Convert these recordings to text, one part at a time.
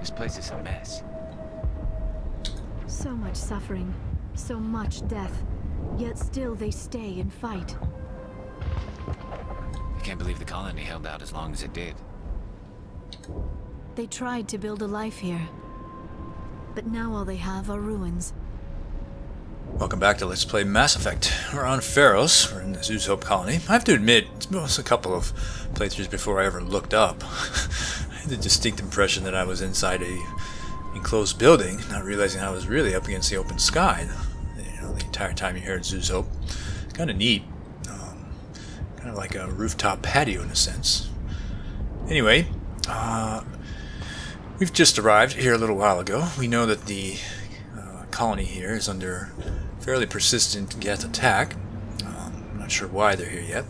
This place is a mess. So much suffering, so much death, yet still they stay and fight. I can't believe the colony held out as long as it did. They tried to build a life here, but now all they have are ruins. Welcome back to Let's Play Mass Effect. We're on Pharos. We're in the Zeus Hope colony. I have to admit, it's been a couple of playthroughs before I ever looked up. I had the distinct impression that I was inside a enclosed building, not realizing I was really up against the open sky. You know, the entire time you're here at Zeus Hope. It's kind of neat. Kind of like a rooftop patio in a sense. Anyway, we've just arrived here a little while ago. We know that the colony here is under fairly persistent Geth attack. I'm not sure why they're here yet.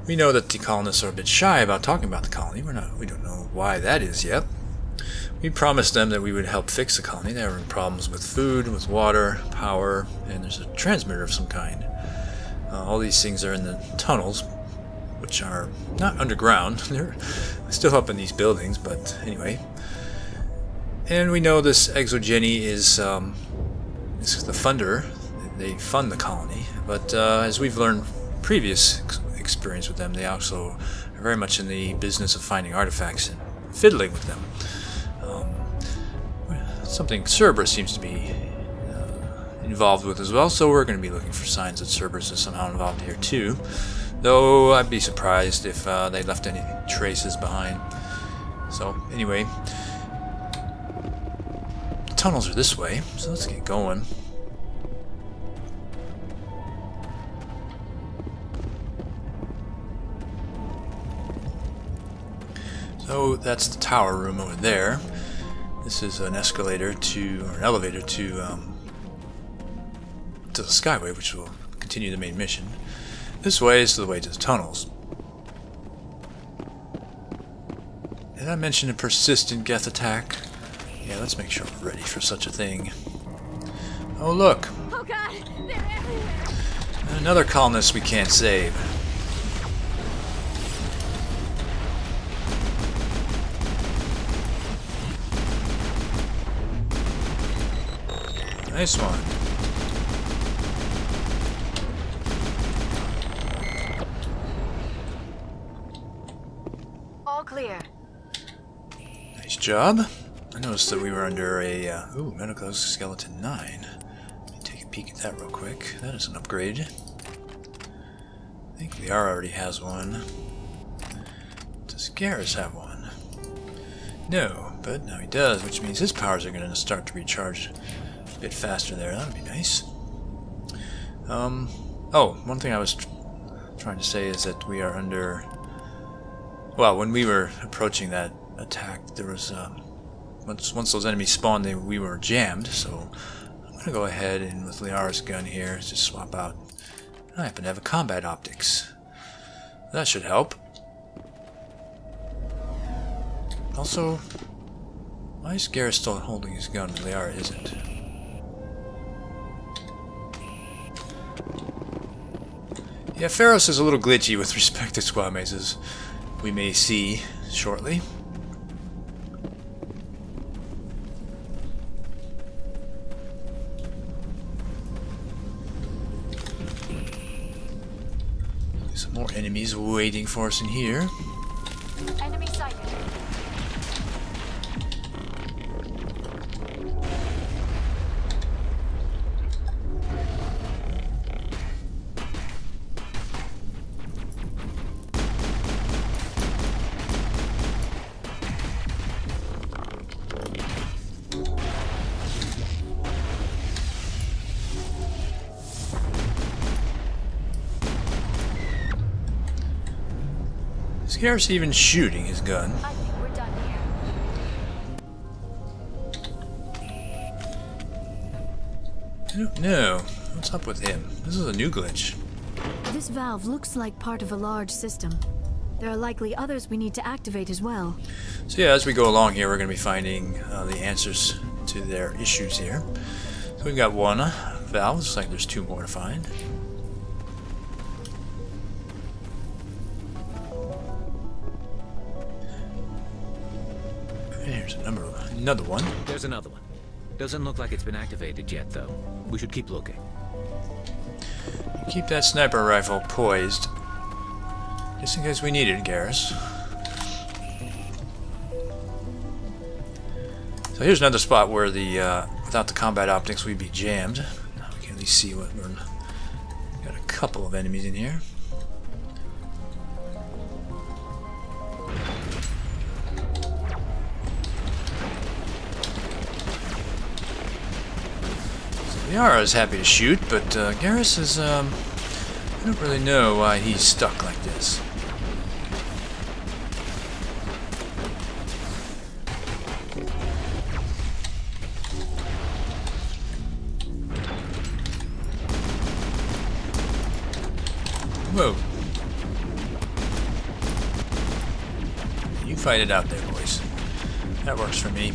We know that the colonists are a bit shy about talking about the colony. We don't know why that is yet. We promised them that we would help fix the colony. They were in problems with food, with water, power, and there's a transmitter of some kind. All these things are in the tunnels, which are not underground. They're still up in these buildings, but anyway. And we know this Exogeny is the funder. They fund the colony, but as we've learned previous experience with them, they also are very much in the business of finding artifacts and fiddling with them. Something Cerberus seems to be involved with as well, so we're going to be looking for signs that Cerberus is somehow involved here too. Though I'd be surprised if they left any traces behind. So anyway, the tunnels are this way, so let's get going. So that's the tower room over there. This is an escalator to, or an elevator to the Skyway, which will continue the main mission. This way is the way to the tunnels. Did I mention a persistent Geth attack? Yeah, let's make sure we're ready for such a thing. Oh look! Oh God, they're everywhere! Another colonist we can't save. Nice one. All clear. Nice job. I noticed that we were under a medical skeleton 9. Let me take a peek at that real quick. That is an upgrade. I think Liara already has one. Does Garrus have one? No, but now he does, which means his powers are going to start to recharge a bit faster there. That would be nice. Oh, one thing I was trying to say is that we are under... Well, when we were approaching that attack, there was... Once those enemies spawned, we were jammed, so I'm going to go ahead and with Liara's gun here, just swap out. I happen to have a combat optics. That should help. Also, why is Garrus still holding his gun and Liara isn't? Yeah, Pharos is a little glitchy with respect to squad mates, as we may see shortly. Some more enemies waiting for us in here. Enemy sighted. Is Garrus even shooting his gun? I think we're done here. I don't know. What's up with him? This is a new glitch. This valve looks like part of a large system. There are likely others we need to activate as well. So yeah, as we go along here, we're going to be finding the answers to their issues here. So we've got one valve. Looks like there's 2 more to find. There's another one. There's another one. Doesn't look like it's been activated yet, though. We should keep looking. Keep that sniper rifle poised, just in case we need it, Garrus. So here's another spot where the without the combat optics we'd be jammed. Now we can at least see what we're. Got a couple of enemies in here. Liara is happy to shoot, but Garrus is, I don't really know why he's stuck like this. Whoa. You fight it out there, boys. That works for me.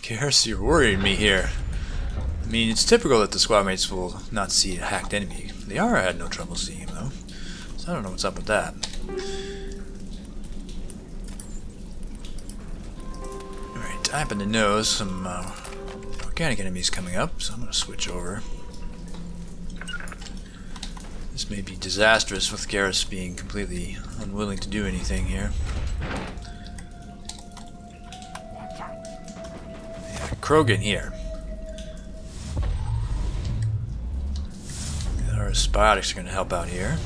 Garrus, you're worrying me here. I mean, it's typical that the squad mates will not see a hacked enemy. Liara had no trouble seeing him, though. So I don't know what's up with that. Alright, I happen to know some organic enemies coming up, so I'm going to switch over. This may be disastrous with Garrus being completely unwilling to do anything here. Krogan here. Our biotics are going to help out here.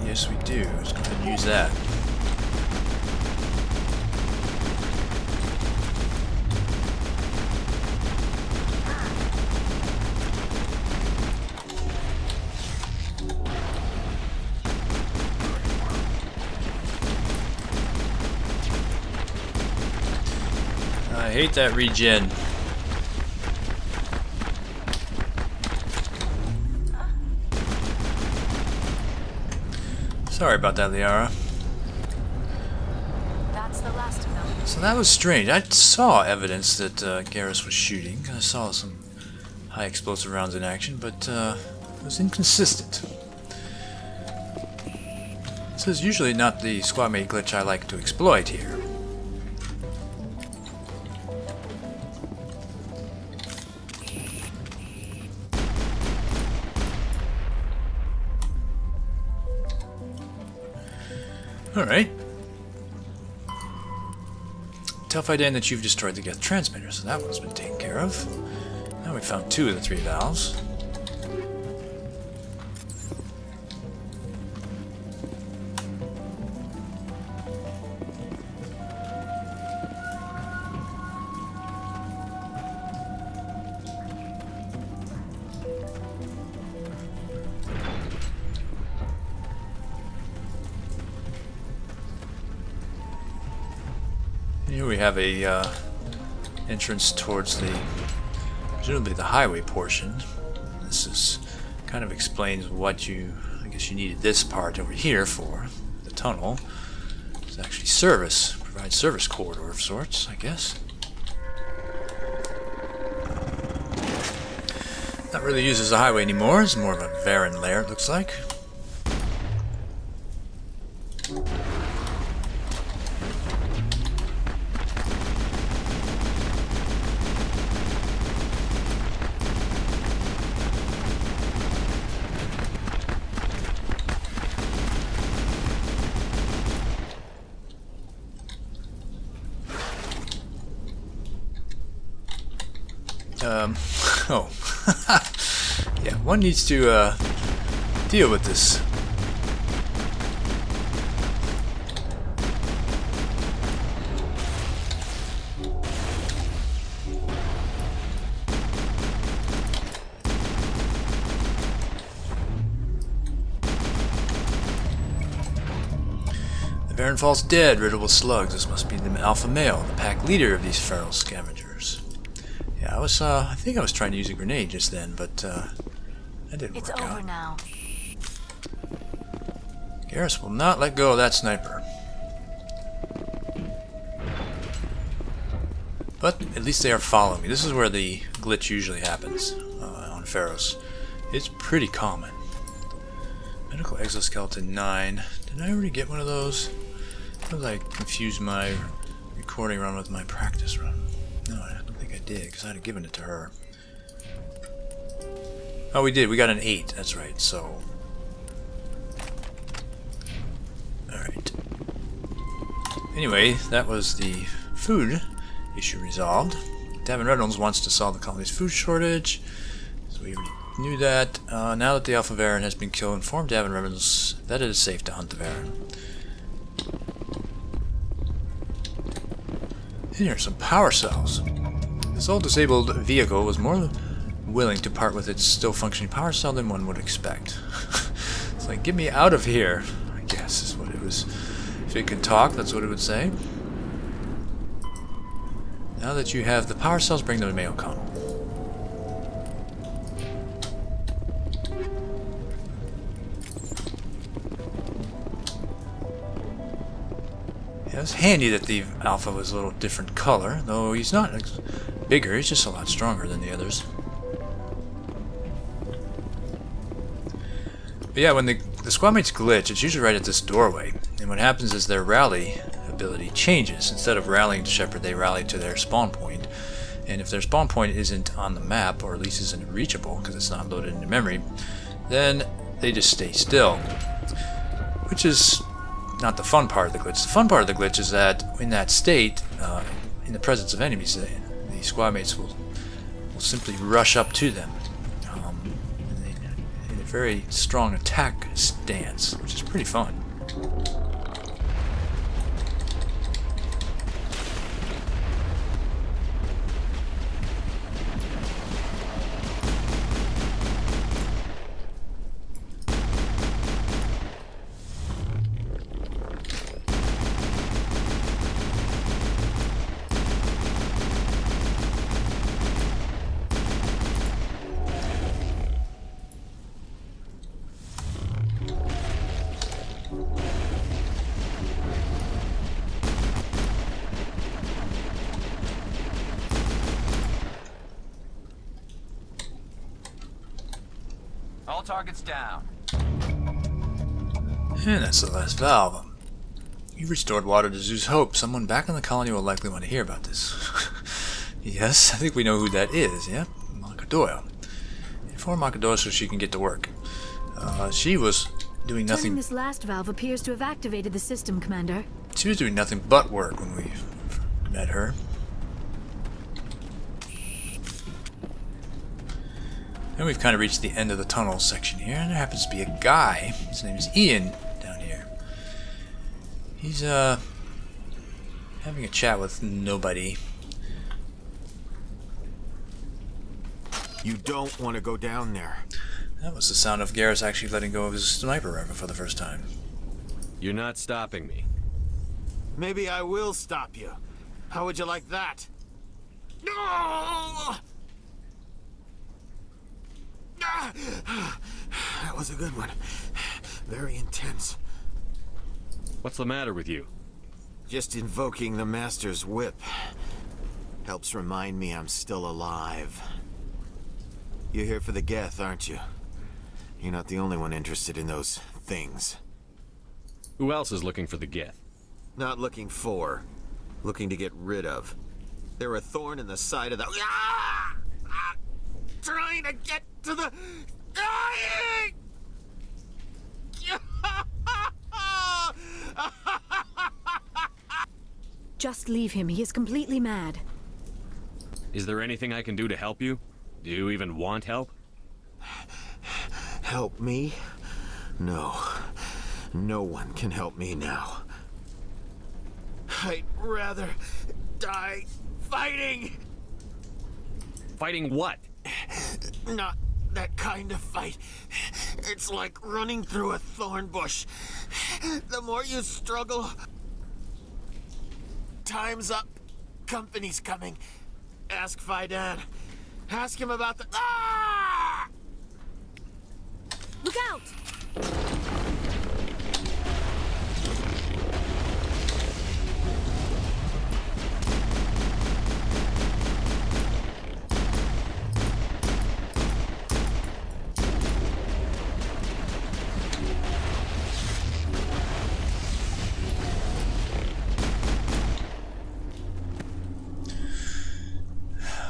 Yes, we do. Let's go ahead and use that. I hate that regen. Sorry about that, Liara. That's the last of them. So that was strange. I saw evidence that Garrus was shooting. I saw some high explosive rounds in action, but it was inconsistent. This is usually not the squad mate glitch I like to exploit here. Alright. Tell Fai Dan that you've destroyed the Geth transmitter, so that one's been taken care of. Now we found 2 of the 3 valves. Here we have a entrance towards the, presumably the highway portion. This is kind of explains what I guess you needed this part over here for, the tunnel. It's actually service, provides service corridor of sorts, I guess. Not really used as a highway anymore, it's more of a barren lair, it looks like. Oh. Yeah, one needs to deal with this. Baron falls dead, riddled with slugs. This must be the alpha male, the pack leader of these feral scavengers. Yeah, I think I was trying to use a grenade just then, but that didn't work out. It's over now. Garrus will not let go of that sniper. But at least they are following me. This is where the glitch usually happens on Pharos. It's pretty common. Medical exoskeleton 9. Did I already get one of those? I was like confused my recording run with my practice run. No, I don't think I did because I'd have given it to her. Oh, we did. We got an 8. That's right. So, all right. Anyway, that was the food issue resolved. Davin Reynolds wants to solve the colony's food shortage, so we already knew that. Now that the Alpha Baron has been killed, inform Davin Reynolds that it is safe to hunt the Baron. And here are some power cells. This old disabled vehicle was more willing to part with its still functioning power cell than one would expect. It's like, get me out of here, I guess is what it was. If it could talk, that's what it would say. Now that you have the power cells, bring them to Mayo Con. Yeah, it's handy that the Alpha was a little different color, though he's not bigger, he's just a lot stronger than the others. But yeah, when the squad mates glitch, it's usually right at this doorway, and what happens is their rally ability changes. Instead of rallying to Shepherd, they rally to their spawn point. And if their spawn point isn't on the map, or at least isn't reachable because it's not loaded into memory, then they just stay still. Which is not the fun part of the glitch. The fun part of the glitch is that in that state, in the presence of enemies, the squad mates will simply rush up to them in a very strong attack stance, which is pretty fun. All targets down. And that's the last valve. You've restored water to Zeus Hope. Someone back in the colony will likely want to hear about this. Yes, I think we know who that is, yeah? Monica Doyle. Inform Monica Doyle so she can get to work. She was doing nothing. Turning this last valve appears to have activated the system, Commander. She was doing nothing but work when we met her. And we've kind of reached the end of the tunnel section here, and there happens to be a guy. His name is Ian down here. He's having a chat with nobody. You don't want to go down there. That was the sound of Garrus actually letting go of his sniper rifle for the first time. You're not stopping me. Maybe I will stop you. How would you like that? No! That was a good one. Very intense. What's the matter with you? Just invoking the Master's whip helps remind me I'm still alive. You're here for the Geth, aren't you? You're not the only one interested in those things. Who else is looking for the Geth? Not looking for. Looking to get rid of. They're a thorn in the side of the... Trying to get to the... Just leave him. He is completely mad. Is there anything I can do to help you? Do you even want help? Help me? No. No one can help me now. I'd rather die fighting! Fighting what? Not that kind of fight. It's like running through a thorn bush. The more you struggle, Time's up. Company's coming. Ask Fai Dan. Ask him about the... Ah! Look out!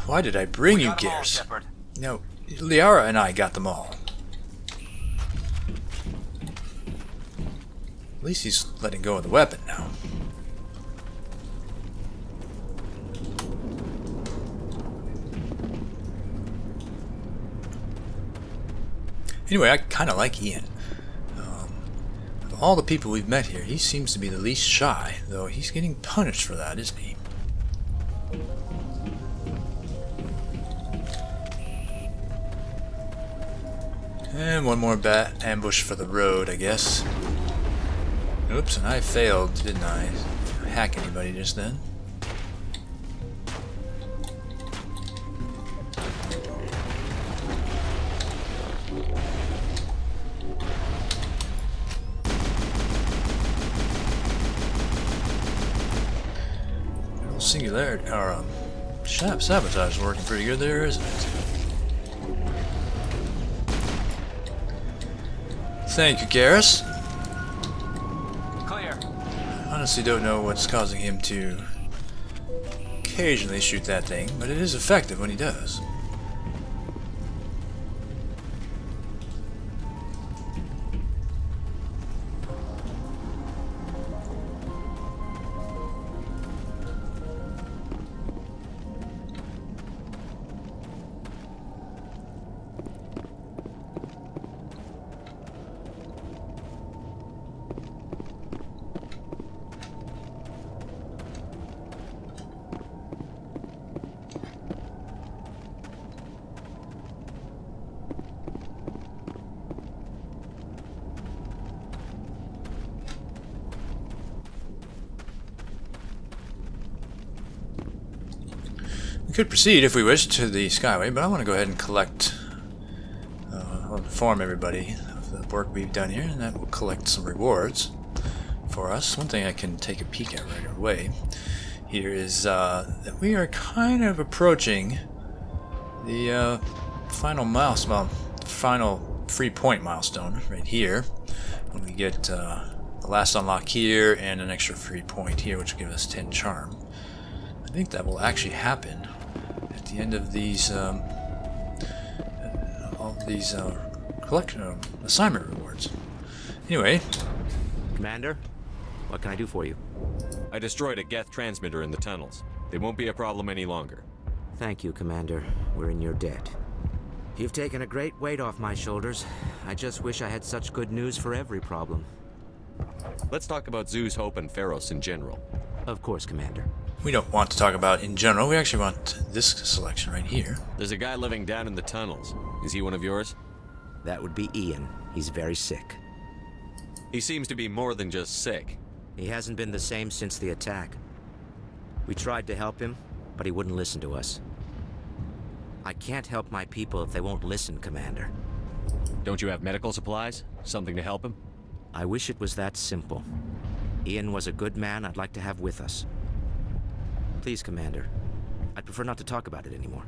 Why did I bring you, Garrus? No, Liara and I got them all. At least he's letting go of the weapon now. Anyway, I kind of like Ian. Of all the people we've met here, he seems to be the least shy, though he's getting punished for that, isn't he? And one more bat ambush for the road, I guess. Oops, and I failed, didn't I? Hack anybody just then. Singularity, or sabotage is working pretty good there, isn't it? Thank you, Garrus. Clear. I honestly don't know what's causing him to occasionally shoot that thing, but it is effective when he does. We could proceed if we wish to the Skyway, but I want to go ahead and collect, inform everybody of the work we've done here, and that will collect some rewards for us. One thing I can take a peek at right away here is that we are kind of approaching the final milestone, final free point milestone right here. And we get the last unlock here and an extra free point here, which will give us 10 charm. I think that will actually happen at the end of these all of these collection assignment rewards. Anyway, Commander, what can I do for you? I destroyed a Geth transmitter in the tunnels. They won't be a problem any longer. Thank you, Commander. We're in your debt. You've taken a great weight off my shoulders. I just wish I had such good news for every problem. Let's talk about Zoo's Hope and Pharos in general. Of course, Commander. we don't want to talk about in general. We actually want this selection right here. There's a guy living down in the tunnels. Is he one of yours? That would be Ian. He's very sick. He seems to be more than just sick. He hasn't been the same since the attack. We tried to help him, but he wouldn't listen to us. I can't help my people if they won't listen, Commander. Don't you have medical supplies? Something to help him? I wish it was that simple. Ian was a good man I'd like to have with us. Please, Commander. I'd prefer not to talk about it anymore.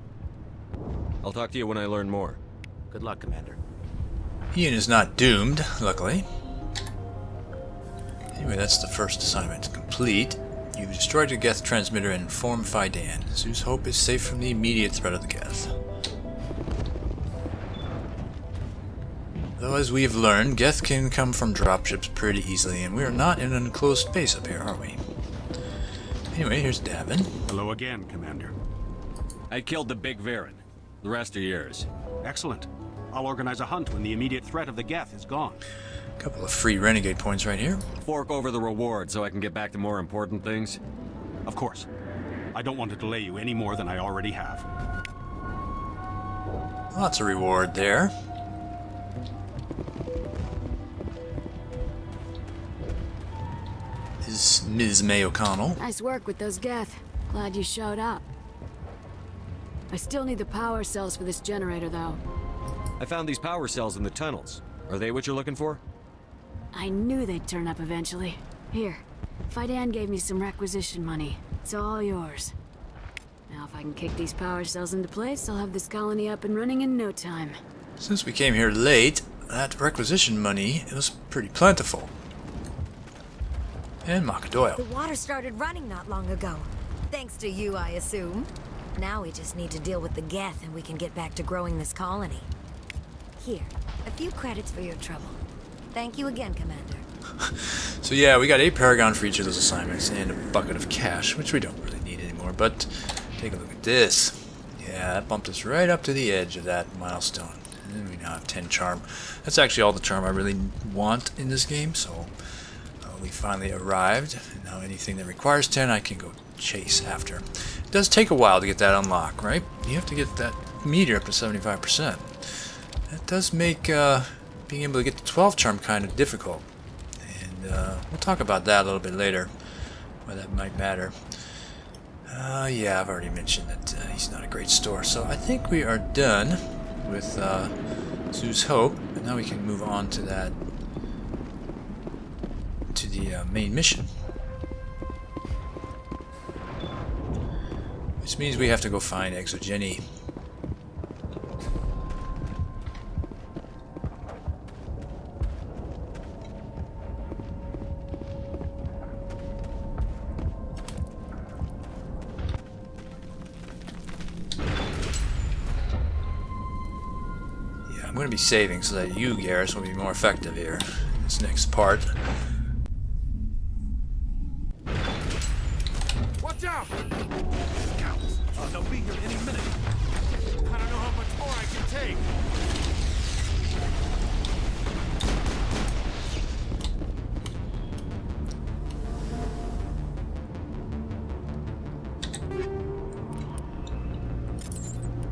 I'll talk to you when I learn more. Good luck, Commander. Ian is not doomed, luckily. Anyway, that's the first assignment complete. You've destroyed the Geth transmitter and informed Fai Dan. Zoo's Hope is safe from the immediate threat of the Geth. Though, as we've learned, Geth can come from dropships pretty easily, and we are not in an enclosed space up here, are we? Anyway, here's Davin. Hello again, Commander. I killed the big Varen. The rest are yours. Excellent. I'll organize a hunt when the immediate threat of the Geth is gone. A couple of free renegade points right here. Fork over the reward so I can get back to more important things. Of course. I don't want to delay you any more than I already have. Lots of reward there. Ms. May O'Connell. Nice work with those Geth. Glad you showed up. I still need the power cells for this generator, though. I found these power cells in the tunnels. Are they what you're looking for? I knew they'd turn up eventually. Here, Fai Dan gave me some requisition money. It's all yours. Now if I can kick these power cells into place, I'll have this colony up and running in no time. Since we came here late, that requisition money was pretty plentiful. And Macadoyle. The water started running not long ago. Thanks to you, I assume. Now we just need to deal with the Geth and we can get back to growing this colony. Here, a few credits for your trouble. Thank you again, Commander. So yeah, we got 8 Paragon for each of those assignments and a bucket of cash, which we don't really need anymore, but take a look at this. Yeah, that bumped us right up to the edge of that milestone. And we now have 10 charm. That's actually all the charm I really want in this game, so we finally arrived. And now anything that requires 10 I can go chase after. It does take a while to get that unlocked, right? You have to get that meter up to 75%. That does make being able to get the 12 charm kind of difficult. And we'll talk about that a little bit later, why that might matter. Yeah, I've already mentioned that he's not a great store. So I think we are done with Zoo's Hope. And now we can move on to that, to the main mission. Which means we have to go find Exogeny. I'm going to be saving so that you, Garrus, will be more effective here in this next part. Watch out! Scouts! Oh, they'll be here any minute. I don't know how much more I can take.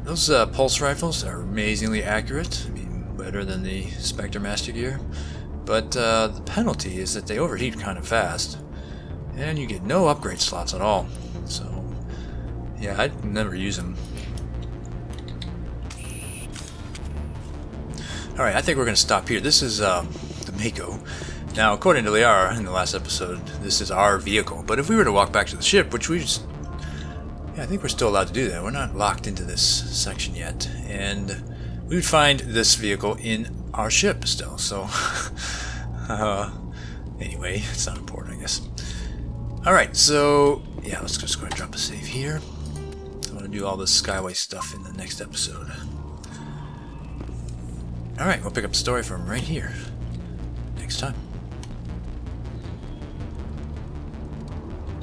Those pulse rifles are amazingly accurate. I mean, better than the Spectre Master Gear. But the penalty is that they overheat kind of fast. And you get no upgrade slots at all. So, yeah, I'd never use them. Alright, I think we're going to stop here. This is the Mako. Now, according to Liara in the last episode, this is our vehicle. But if we were to walk back to the ship, which we just... Yeah, I think we're still allowed to do that. We're not locked into this section yet. And we would find this vehicle in our ship still. So, anyway, it's not important, I guess. Alright, so, yeah, let's just go ahead and drop a save here. I want to do all this Skyway stuff in the next episode. Alright, we'll pick up the story from right here next time.